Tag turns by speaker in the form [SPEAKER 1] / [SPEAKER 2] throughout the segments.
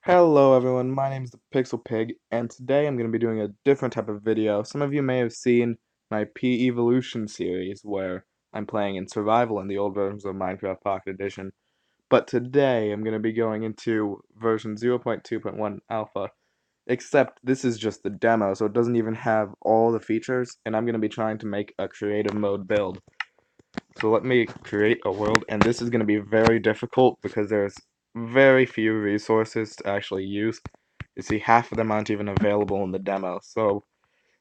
[SPEAKER 1] Hello everyone, my name is the Pixel Pig, and today I'm going to be doing a different type of video. Some of you may have seen my P-Evolution series, where I'm playing in survival in the old versions of Minecraft Pocket Edition. But today I'm going to be going into version 0.2.1 alpha, except this is just the demo, so it doesn't even have all the features, and I'm going to be trying to make a creative mode build. So let me create a world, and this is going to be very difficult because there's very few resources to actually use. You see, half of them aren't even available in the demo. So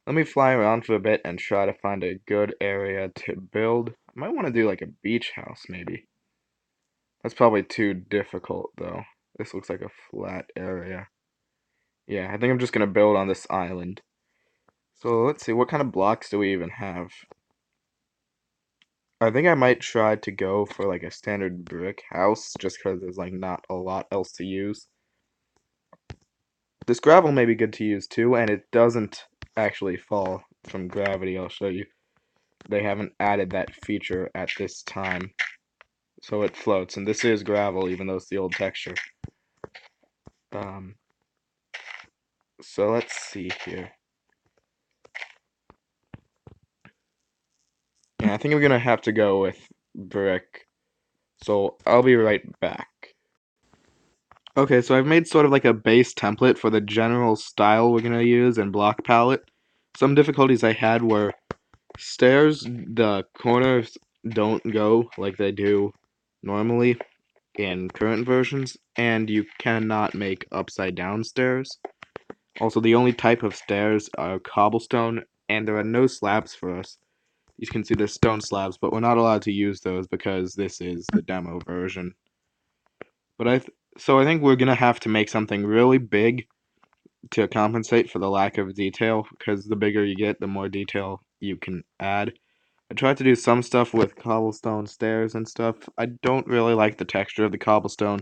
[SPEAKER 1] let me fly around for a bit and try to find a good area to build. I might want to do like a beach house, maybe. That's probably too difficult, though. This looks like a flat area. Yeah, I think I'm just going to build on this island. So let's see, what kind of blocks do we even have? I think I might try to go for like a standard brick house just because there's like not a lot else to use. This gravel may be good to use too, and it doesn't actually fall from gravity, I'll show you. They haven't added that feature at this time, so it floats, and this is gravel even though it's the old texture. Um, so let's see here. Yeah, I think I'm gonna have to go with brick, so I'll be right back. Okay, so I've made sort of like a base template for the general style we're gonna use and block palette. Some difficulties I had were stairs, the corners don't go like they do normally in current versions, and you cannot make upside down stairs. Also, the only type of stairs are cobblestone, and there are no slabs for us. You can see there's stone slabs, but we're not allowed to use those because this is the demo version. But so I think we're gonna have to make something really big to compensate for the lack of detail, because the bigger you get, the more detail you can add. I tried to do some stuff with cobblestone stairs and stuff. I don't really like the texture of the cobblestone,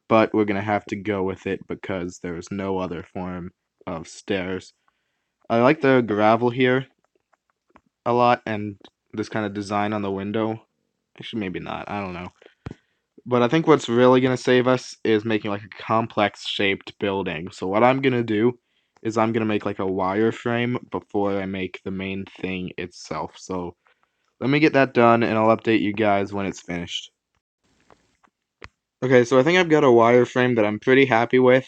[SPEAKER 1] but we're gonna have to go with it because there's no other form of stairs. I like the gravel here a lot, and this kind of design on the window. Actually, maybe not. I don't know. But I think what's really going to save us is making like a complex shaped building. So what I'm going to do is I'm going to make like a wireframe before I make the main thing itself. So let me get that done and I'll update you guys when it's finished. Okay, so I think I've got a wireframe that I'm pretty happy with.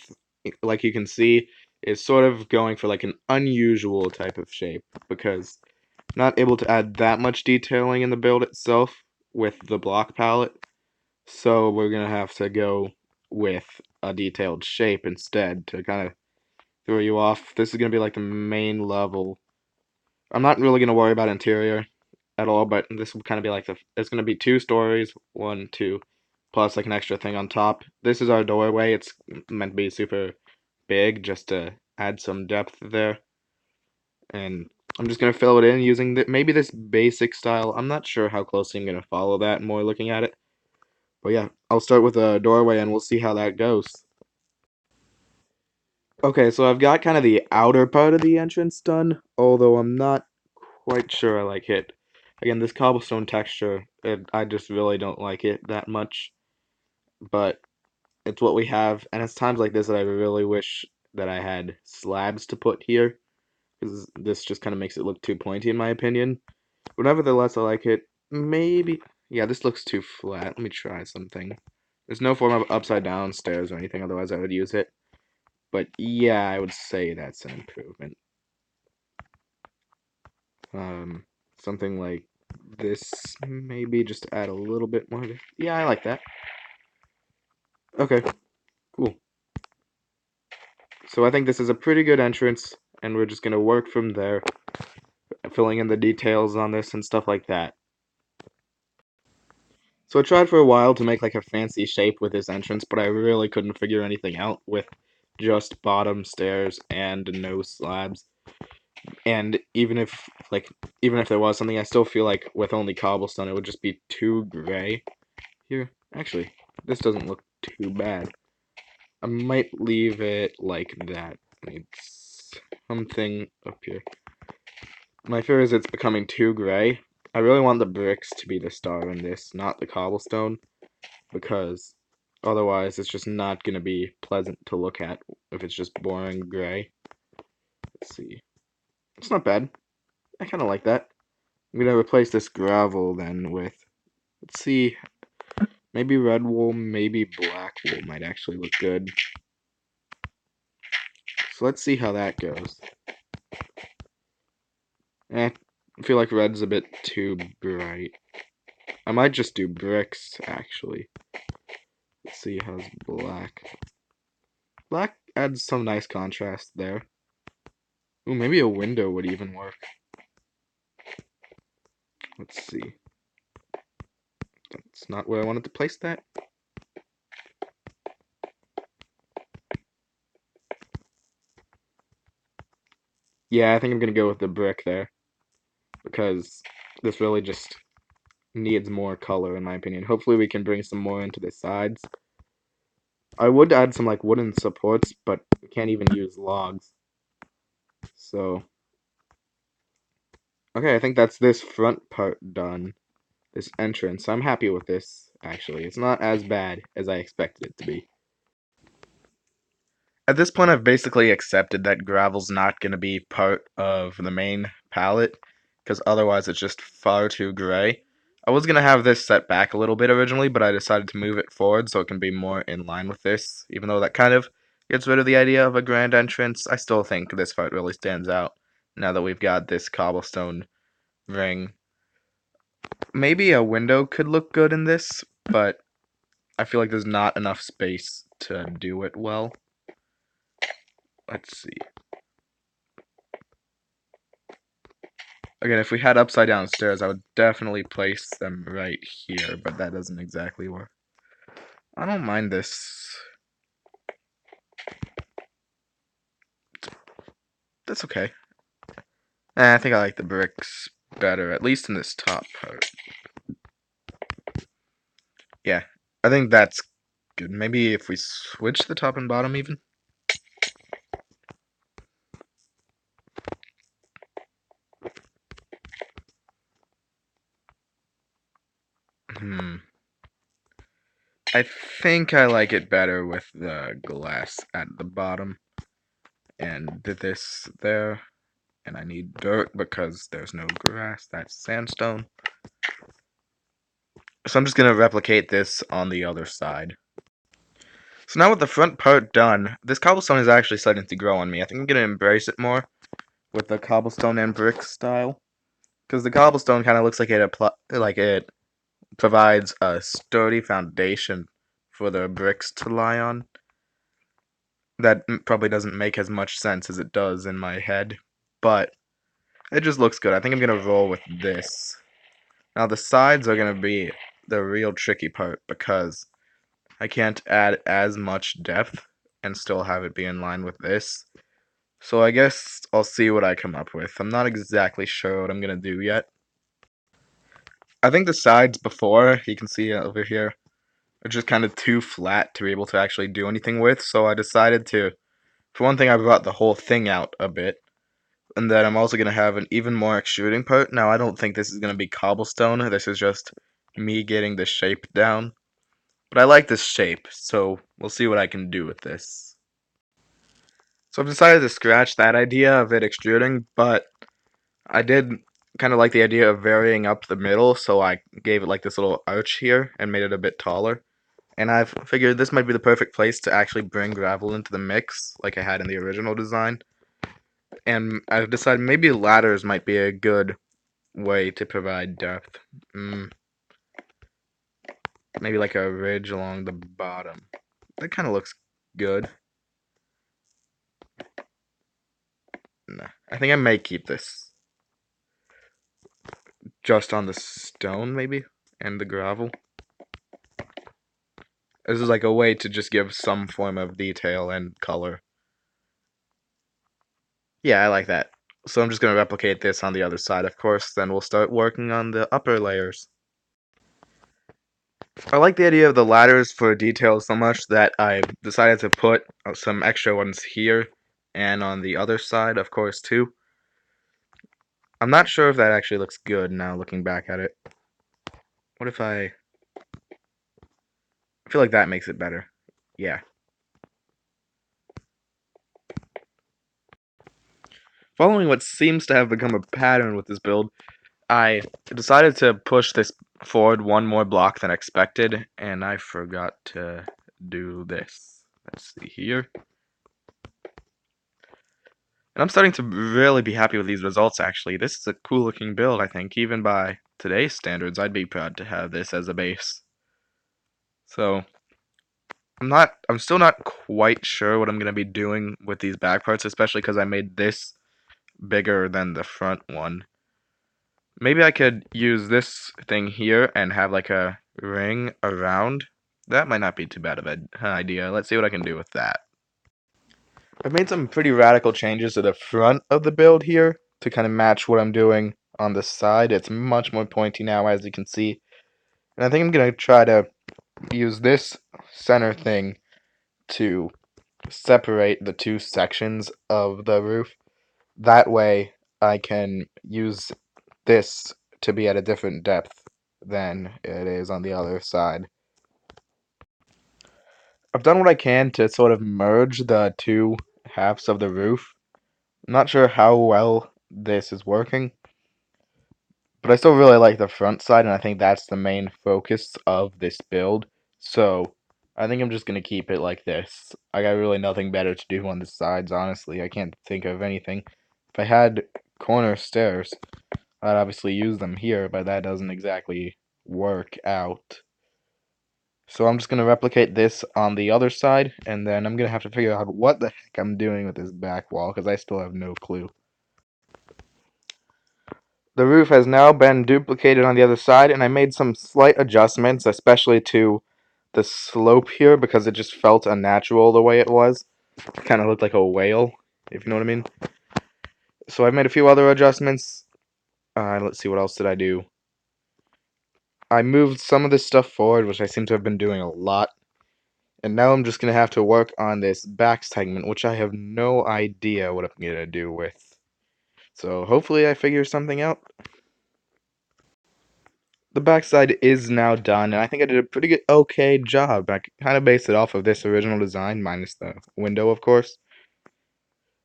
[SPEAKER 1] Like you can see, it's sort of going for like an unusual type of shape because not able to add that much detailing in the build itself with the block palette. So we're going to have to go with a detailed shape instead to kind of throw you off. This is going to be like the main level. I'm not really going to worry about interior at all, but this will kind of be like it's going to be 2 stories, 1, 2, plus like an extra thing on top. This is our doorway. It's meant to be super big just to add some depth there. And I'm just going to fill it in using maybe this basic style. I'm not sure how closely I'm going to follow that more looking at it. But yeah, I'll start with a doorway and we'll see how that goes. Okay, so I've got kind of the outer part of the entrance done, although I'm not quite sure I like it. Again, this cobblestone texture, I just really don't like it that much, but it's what we have, and it's times like this that I really wish that I had slabs to put here, because this just kind of makes it look too pointy in my opinion. But nevertheless, I like it. Maybe, yeah, this looks too flat. Let me try something. There's no form of upside down stairs or anything, otherwise I would use it. But yeah, I would say that's an improvement. Um, Something like this, maybe just to add a little bit more. Yeah, I like that. Okay, cool. So I think this is a pretty good entrance, and we're just gonna work from there, filling in the details on this and stuff like that. So I tried for a while to make like a fancy shape with this entrance, but I really couldn't figure anything out with just bottom stairs and no slabs. And even if there was something, I still feel like with only cobblestone it would just be too gray. Here, actually, this doesn't look too bad. I might leave it like that. It's something up here. My fear is it's becoming too gray. I really want the bricks to be the star in this, not the cobblestone, because Otherwise, it's just not going to be pleasant to look at if it's just boring gray. Let's see. It's not bad. I kind of like that. I'm going to replace this gravel then with, let's see, maybe red wool, maybe black wool might actually look good. So let's see how that goes. I feel like red's a bit too bright. I might just do bricks, actually. Let's see how's black. Black adds some nice contrast there. Ooh, maybe a window would even work. Let's see. That's not where I wanted to place that. Yeah, I think I'm gonna go with the brick there. Because this really just needs more color in my opinion. Hopefully we can bring some more into the sides. I would add some like wooden supports, but we can't even use logs. So, okay, I think that's this front part done. This entrance. I'm happy with this, actually. It's not as bad as I expected it to be. At this point, I've basically accepted that gravel's not going to be part of the main palette, because otherwise it's just far too gray. I was going to have this set back a little bit originally, but I decided to move it forward so it can be more in line with this. Even though that kind of gets rid of the idea of a grand entrance, I still think this part really stands out, now that we've got this cobblestone ring. Maybe a window could look good in this, but I feel like there's not enough space to do it well. Let's see. Again, if we had upside down stairs, I would definitely place them right here, but that doesn't exactly work. I don't mind this. That's okay. I think I like the bricks better, at least in this top part. Yeah, I think that's good. Maybe if we switch the top and bottom even? I think I like it better with the glass at the bottom. And this there. And I need dirt because there's no grass. That's sandstone. So I'm just going to replicate this on the other side. So now with the front part done, this cobblestone is actually starting to grow on me. I think I'm going to embrace it more with the cobblestone and brick style. Because the cobblestone kind of looks like it provides a sturdy foundation for the bricks to lie on. That probably doesn't make as much sense as it does in my head. But it just looks good. I think I'm going to roll with this. Now the sides are going to be the real tricky part because I can't add as much depth and still have it be in line with this. So I guess I'll see what I come up with. I'm not exactly sure what I'm going to do yet. I think the sides before, you can see over here, are just kind of too flat to be able to actually do anything with. So I decided to, for one thing, I brought the whole thing out a bit. And then I'm also going to have an even more extruding part. Now I don't think this is going to be cobblestone. This is just me getting the shape down. But I like this shape, so we'll see what I can do with this. So I've decided to scratch that idea of it extruding, but I did kind of like the idea of varying up the middle, so I gave it like this little arch here and made it a bit taller. And I've figured this might be the perfect place to actually bring gravel into the mix, like I had in the original design. And I've decided maybe ladders might be a good way to provide depth. Maybe like a ridge along the bottom. That kind of looks good. Nah, I think I may keep this just on the stone, maybe, and the gravel. This is like a way to just give some form of detail and color. Yeah, I like that. So I'm just going to replicate this on the other side, of course, then we'll start working on the upper layers. I like the idea of the ladders for detail so much that I decided to put some extra ones here and on the other side, of course, too. I'm not sure if that actually looks good now looking back at it. What if I I feel like that makes it better. Yeah. Following what seems to have become a pattern with this build, I decided to push this forward one more block than expected, and I forgot to do this. Let's see here. And I'm starting to really be happy with these results, actually. This is a cool looking build, I think. Even by today's standards, I'd be proud to have this as a base. So, I'm still not quite sure what I'm going to be doing with these back parts, especially because I made this bigger than the front one. Maybe I could use this thing here and have like a ring around. That might not be too bad of an idea. Let's see what I can do with that. I've made some pretty radical changes to the front of the build here to kind of match what I'm doing on the side. It's much more pointy now, as you can see. And I think I'm going to try to use this center thing to separate the two sections of the roof. That way I can use this to be at a different depth than it is on the other side. I've done what I can to sort of merge the two halves of the roof. I'm not sure how well this is working, but I still really like the front side, and I think that's the main focus of this build. So I think I'm just going to keep it like this. I got really nothing better to do on the sides, honestly. I can't think of anything. If I had corner stairs, I'd obviously use them here, but that doesn't exactly work out. So I'm just going to replicate this on the other side, and then I'm going to have to figure out what the heck I'm doing with this back wall, because I still have no clue. The roof has now been duplicated on the other side, and I made some slight adjustments, especially to the slope here, because it just felt unnatural the way it was. It kind of looked like a whale, if you know what I mean. So I made a few other adjustments. Let's see, what else did I do? I moved some of this stuff forward, which I seem to have been doing a lot. And now I'm just going to have to work on this back segment, which I have no idea what I'm going to do with. So hopefully I figure something out. The backside is now done, and I think I did a pretty good, okay job. I kind of based it off of this original design, minus the window, of course.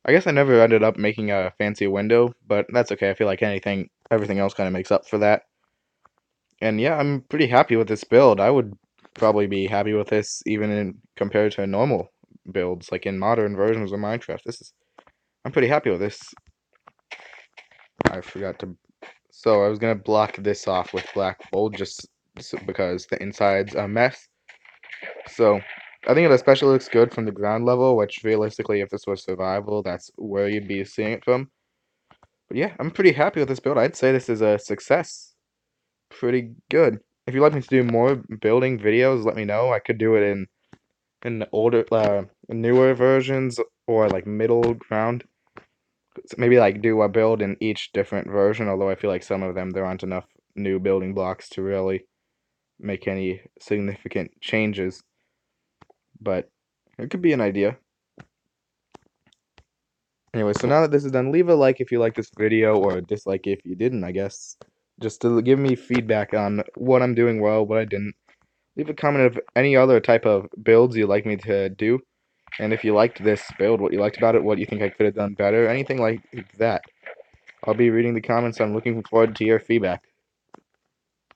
[SPEAKER 1] I guess I never ended up making a fancy window, but that's okay. I feel like everything else kind of makes up for that. And yeah, I'm pretty happy with this build. I would probably be happy with this even compared to normal builds, like in modern versions of Minecraft. I'm pretty happy with this. I forgot to. So I was gonna block this off with black wool just because the inside's a mess. So I think it especially looks good from the ground level, which realistically, if this was survival, that's where you'd be seeing it from. But yeah, I'm pretty happy with this build. I'd say this is a success. Pretty good. If you'd like me to do more building videos, let me know. I could do it in older, newer versions or like middle ground. So maybe like do a build in each different version. Although I feel like some of them there aren't enough new building blocks to really make any significant changes. But it could be an idea. Anyway, so now that this is done, leave a like if you like this video, or a dislike if you didn't, I guess. Just to give me feedback on what I'm doing well, what I didn't. Leave a comment of any other type of builds you'd like me to do. And if you liked this build, what you liked about it, what you think I could have done better, anything like that. I'll be reading the comments. I'm looking forward to your feedback.